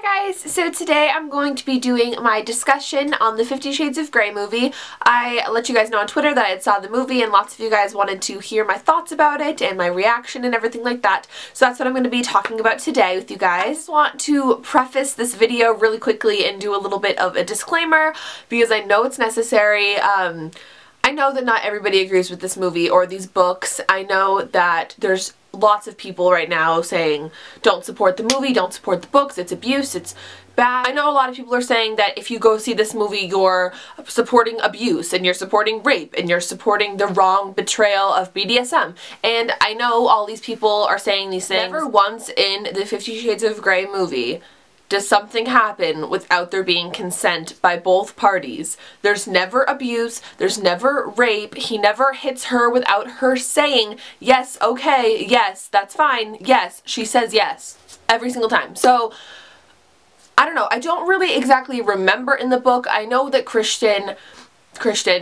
Hi guys, so today I'm going to be doing my discussion on the 50 Shades of Grey movie. I let you guys know on Twitter that I had saw the movie and lots of you guys wanted to hear my thoughts about it and my reaction and everything like that. So that's what I'm going to be talking about today with you guys. I just want to preface this video really quickly and do a little bit of a disclaimer because I know it's necessary. I know that not everybody agrees with this movie or these books. I know that there's lots of people right now saying don't support the movie, don't support the books, it's abuse, it's bad. I know a lot of people are saying that if you go see this movie you're supporting abuse and you're supporting rape and you're supporting the wrong betrayal of BDSM. And I know all these people are saying these things. Never once in the 50 Shades of Grey movie does something happen without there being consent by both parties. There's never abuse, there's never rape, he never hits her without her saying, yes, okay, yes, that's fine, yes, she says yes, every single time. So, I don't know, I don't really exactly remember in the book. I know that Christian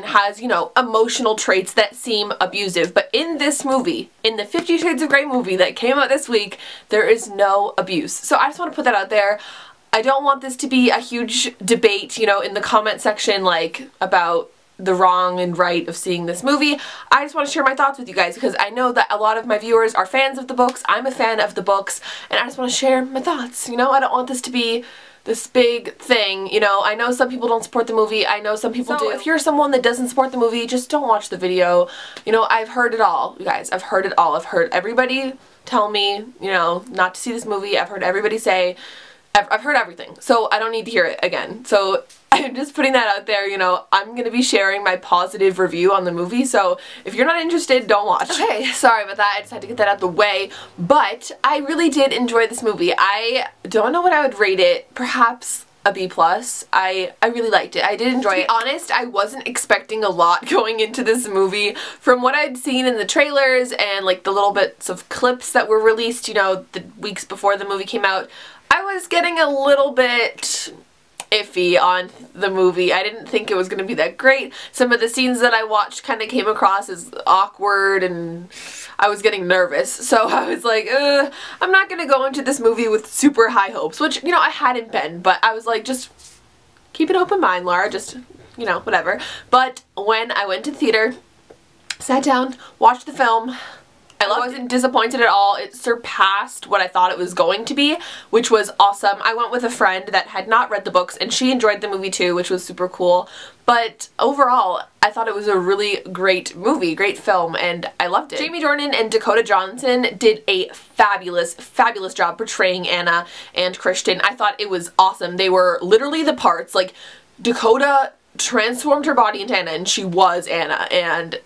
has, you know, emotional traits that seem abusive, but in this movie, in the 50 Shades of Grey movie that came out this week, there is no abuse. So I just want to put that out there. I don't want this to be a huge debate, you know, in the comment section, like, about the wrong and right of seeing this movie. I just want to share my thoughts with you guys because I know that a lot of my viewers are fans of the books. I'm a fan of the books, and I just want to share my thoughts, you know? I don't want this to be this big thing, you know. I know some people don't support the movie, I know some people do. If you're someone that doesn't support the movie, just don't watch the video. You know, I've heard it all, you guys. I've heard it all. I've heard everybody tell me, you know, not to see this movie. I've heard everybody say, I've heard everything. So I don't need to hear it again. So I'm just putting that out there, you know. I'm going to be sharing my positive review on the movie, so if you're not interested, don't watch. Okay, sorry about that. I just had to get that out of the way, but I really did enjoy this movie. I don't know what I would rate it. Perhaps a B+. I really liked it. I did enjoy it. To be honest, I wasn't expecting a lot going into this movie. From what I'd seen in the trailers and like the little bits of clips that were released, you know, the weeks before the movie came out, I was getting a little bit iffy on the movie. I didn't think it was going to be that great. Some of the scenes that I watched kind of came across as awkward and I was getting nervous. So I was like, I'm not going to go into this movie with super high hopes, which, you know, I hadn't been, but I was like, just keep an open mind, Laura, just, you know, whatever. But when I went to theater, sat down, watched the film, I wasn't disappointed at all. It surpassed what I thought it was going to be, which was awesome. I went with a friend that had not read the books and she enjoyed the movie too, which was super cool. But overall, I thought it was a really great movie, great film, and I loved it. Jamie Dornan and Dakota Johnson did a fabulous, fabulous job portraying Anna and Christian. I thought it was awesome. They were literally the parts. Like, Dakota transformed her body into Anna and she was Anna, and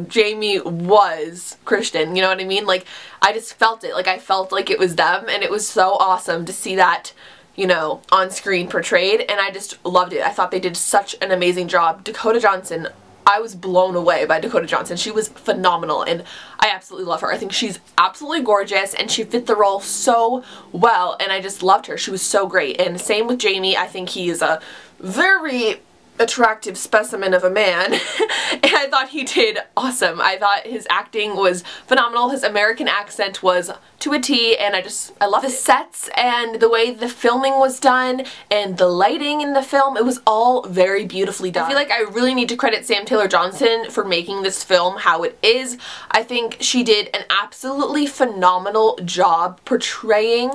Jamie was Christian, you know what I mean? Like, I just felt it. Like, I felt like it was them, and it was so awesome to see that, you know, on screen portrayed, and I just loved it. I thought they did such an amazing job. Dakota Johnson, I was blown away by Dakota Johnson. She was phenomenal, and I absolutely love her. I think she's absolutely gorgeous, and she fit the role so well, and I just loved her. She was so great, and same with Jamie. I think he is a very attractive specimen of a man, and I thought he did awesome. I thought his acting was phenomenal. His American accent was to a T, and I love the sets and the way the filming was done and the lighting in the film. It was all very beautifully done. I feel like I really need to credit Sam Taylor Johnson for making this film how it is. I think she did an absolutely phenomenal job portraying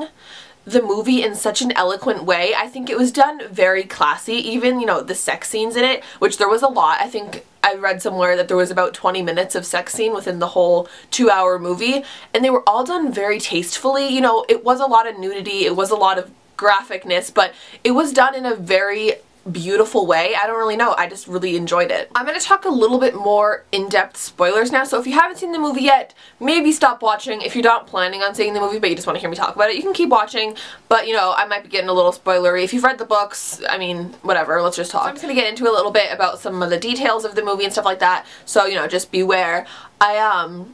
the movie in such an eloquent way. I think it was done very classy. Even, you know, the sex scenes in it, which there was a lot. I think I read somewhere that there was about 20 minutes of sex scene within the whole 2-hour movie, and they were all done very tastefully. You know, it was a lot of nudity, it was a lot of graphicness, but it was done in a very beautiful way. I don't really know. I just really enjoyed it. I'm going to talk a little bit more in-depth spoilers now, so if you haven't seen the movie yet, maybe stop watching. If you're not planning on seeing the movie but you just want to hear me talk about it, you can keep watching, but, you know, I might be getting a little spoilery. If you've read the books, I mean, whatever, let's just talk. So I'm just going to get into a little bit about some of the details of the movie and stuff like that, so, you know, just beware. I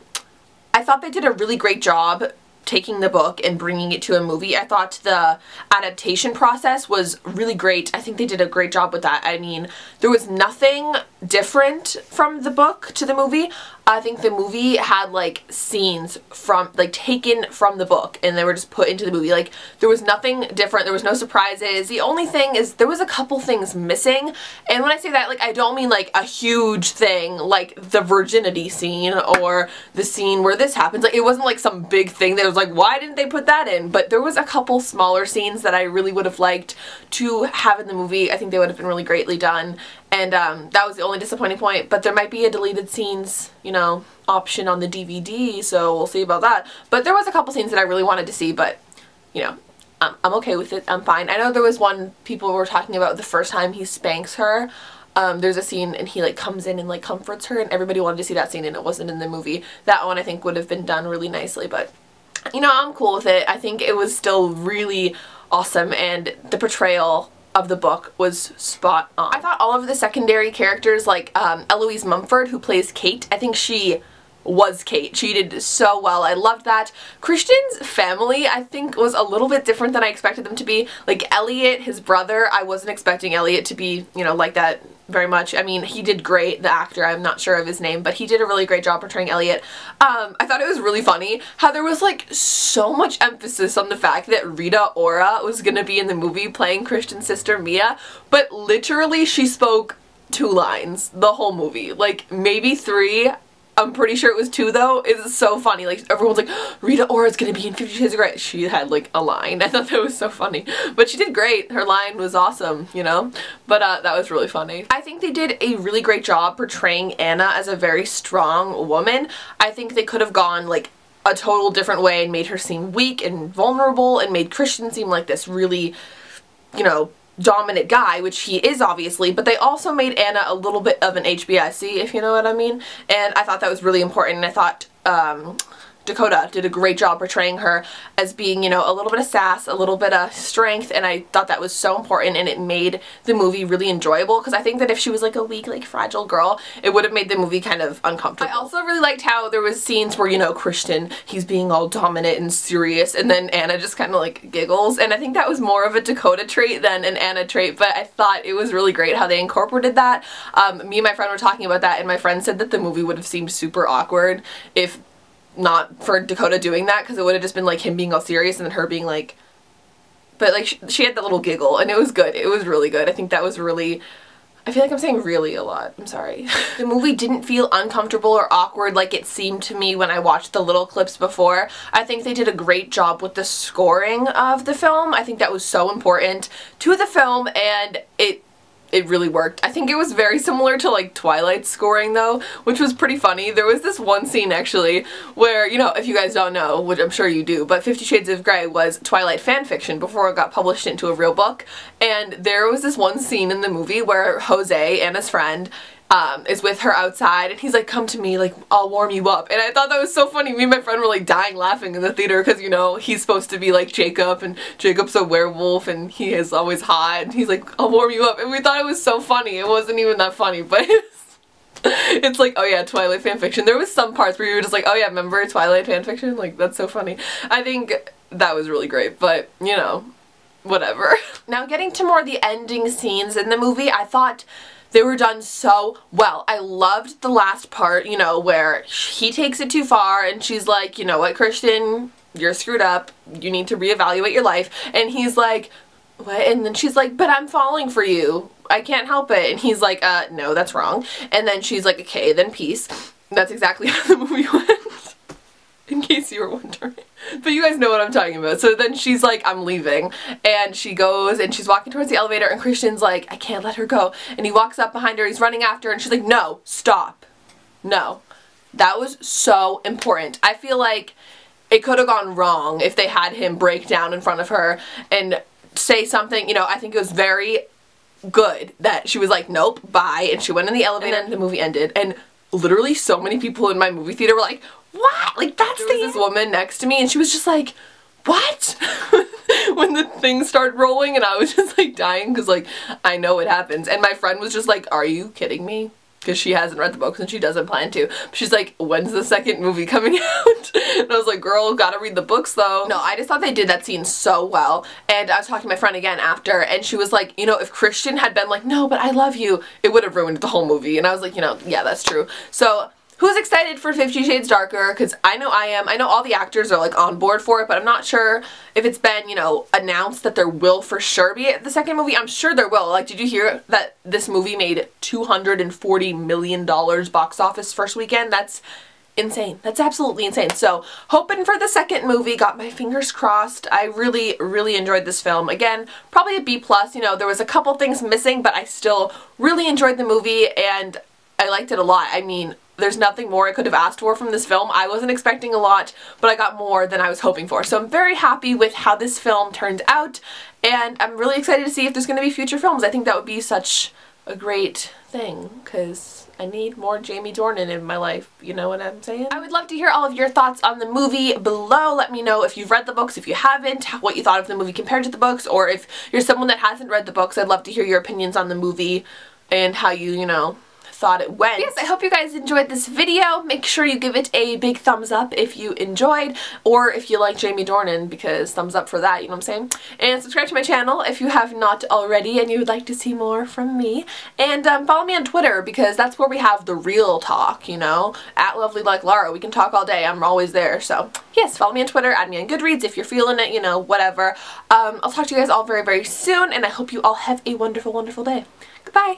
thought they did a really great job taking the book and bringing it to a movie. I thought the adaptation process was really great. I think they did a great job with that. I mean, there was nothing different from the book to the movie. I think the movie had like scenes from like taken from the book and they were just put into the movie. Like there was nothing different. There was no surprises. The only thing is there was a couple things missing. And when I say that, like I don't mean like a huge thing like the virginity scene or the scene where this happens. Like it wasn't like some big thing that was like, why didn't they put that in? But there was a couple smaller scenes that I really would have liked to have in the movie. I think they would have been really greatly done. And that was the only disappointing point, but there might be a deleted scenes, you know, option on the DVD, so we'll see about that. But there was a couple scenes that I really wanted to see, but, you know, I'm okay with it. I'm fine. I know there was one people were talking about the first time he spanks her. There's a scene and he like comes in and like comforts her, and everybody wanted to see that scene and it wasn't in the movie. That one I think would have been done really nicely, but, you know, I'm cool with it. I think it was still really awesome, and the portrayal of the book was spot on. I thought all of the secondary characters, like Eloise Mumford, who plays Kate, I think she was Kate. She did so well. I loved that. Christian's family, I think, was a little bit different than I expected them to be. Like Elliot, his brother, I wasn't expecting Elliot to be, you know, like that very much. I mean, he did great, the actor, I'm not sure of his name, but he did a really great job portraying Elliot. I thought it was really funny how there was like so much emphasis on the fact that Rita Ora was gonna be in the movie playing Christian's sister Mia, but literally she spoke 2 lines the whole movie, like maybe 3. I'm pretty sure it was 2 though. It's so funny. Like everyone's like, Rita Ora's gonna be in 50 Shades of Grey. She had like a line. I thought that was so funny. But she did great. Her line was awesome, you know? But that was really funny. I think they did a really great job portraying Anna as a very strong woman. I think they could have gone like a total different way and made her seem weak and vulnerable and made Christian seem like this really, you know, dominant guy, which he is obviously, but they also made Anna a little bit of an HBIC, if you know what I mean, and I thought that was really important, and I thought Dakota did a great job portraying her as being, you know, a little bit of sass, a little bit of strength, and I thought that was so important, and it made the movie really enjoyable, because I think that if she was like a weak, like fragile girl, it would have made the movie kind of uncomfortable. I also really liked how there was scenes where, you know, Christian, he's being all dominant and serious, and then Anna just kind of like giggles, and I think that was more of a Dakota trait than an Anna trait, but I thought it was really great how they incorporated that. Me and my friend were talking about that, and my friend said that the movie would have seemed super awkward if not for Dakota doing that, because it would have just been like him being all serious and then her being like, but like she had that little giggle and it was good. It was really good. I think that was really, I feel like I'm saying really a lot. I'm sorry. The movie didn't feel uncomfortable or awkward like it seemed to me when I watched the little clips before. I think they did a great job with the scoring of the film. I think that was so important to the film, and it really worked. I think it was very similar to like Twilight's scoring though, which was pretty funny. There was this one scene actually where, you know, if you guys don't know, which I'm sure you do, but 50 Shades of Grey was Twilight fanfiction before it got published into a real book, and there was this one scene in the movie where Jose, Anna's friend, is with her outside, and he's like, come to me, like, I'll warm you up. And I thought that was so funny. Me and my friend were like dying laughing in the theater because, you know, he's supposed to be like Jacob, and Jacob's a werewolf, and he is always hot, and he's like, I'll warm you up. And we thought it was so funny. It wasn't even that funny, but it's like, oh yeah, Twilight fanfiction. There was some parts where you were just like, oh yeah, remember Twilight fanfiction? Like, that's so funny. I think that was really great, but, you know, whatever. Now getting to more of the ending scenes in the movie, I thought they were done so well. I loved the last part, you know, where he takes it too far and she's like, you know what, Christian, you're screwed up. You need to reevaluate your life. And he's like, what? And then she's like, but I'm falling for you. I can't help it. And he's like, no, that's wrong. And then she's like, okay, then peace. That's exactly how the movie went. In case you were wondering. But you guys know what I'm talking about. So then she's like, I'm leaving. And she goes and she's walking towards the elevator, and Christian's like, I can't let her go. And he walks up behind her, he's running after her, and she's like, no, stop. No. That was so important. I feel like it could have gone wrong if they had him break down in front of her and say something, you know. I think it was very good that she was like, nope, bye. And she went in the elevator, and then the movie ended. And literally so many people in my movie theater were like, what? Like, that's the... There was this woman next to me, and she was just like, what? When the thing started rolling, and I was just like dying because, like, I know it happens. And my friend was just like, are you kidding me? because she hasn't read the books and she doesn't plan to. She's like, when's the second movie coming out? And I was like, girl, gotta read the books though. No, I just thought they did that scene so well. And I was talking to my friend again after, and she was like, you know, if Christian had been like, no, but I love you, it would have ruined the whole movie. And I was like, you know, yeah, that's true. So who's excited for 50 Shades Darker? Because I know I am. I know all the actors are like on board for it, but I'm not sure if it's been, you know, announced that there will for sure be the second movie. I'm sure there will. Like, did you hear that this movie made $240 million box office first weekend? That's insane. That's absolutely insane. So hoping for the second movie, got my fingers crossed. I really, really enjoyed this film. Again, probably a B+. You know, there was a couple things missing, but I still really enjoyed the movie and I liked it a lot. I mean, there's nothing more I could have asked for from this film. I wasn't expecting a lot, but I got more than I was hoping for. So I'm very happy with how this film turned out, and I'm really excited to see if there's going to be future films. I think that would be such a great thing, because I need more Jamie Dornan in my life, you know what I'm saying? I would love to hear all of your thoughts on the movie below. Let me know if you've read the books, if you haven't, what you thought of the movie compared to the books, or if you're someone that hasn't read the books, I'd love to hear your opinions on the movie and how you know, thought it went. Yes, I hope you guys enjoyed this video. Make sure you give it a big thumbs up if you enjoyed, or if you like Jamie Dornan, because thumbs up for that, you know what I'm saying? And subscribe to my channel if you have not already and you would like to see more from me. And follow me on Twitter, because that's where we have the real talk, you know? At LovelyLikeLara. We can talk all day. I'm always there. So yes, follow me on Twitter, add me on GOODREADS if you're feeling it, you know, whatever. I'll talk to you guys all very, very soon, and I hope you all have a wonderful, wonderful day. Goodbye!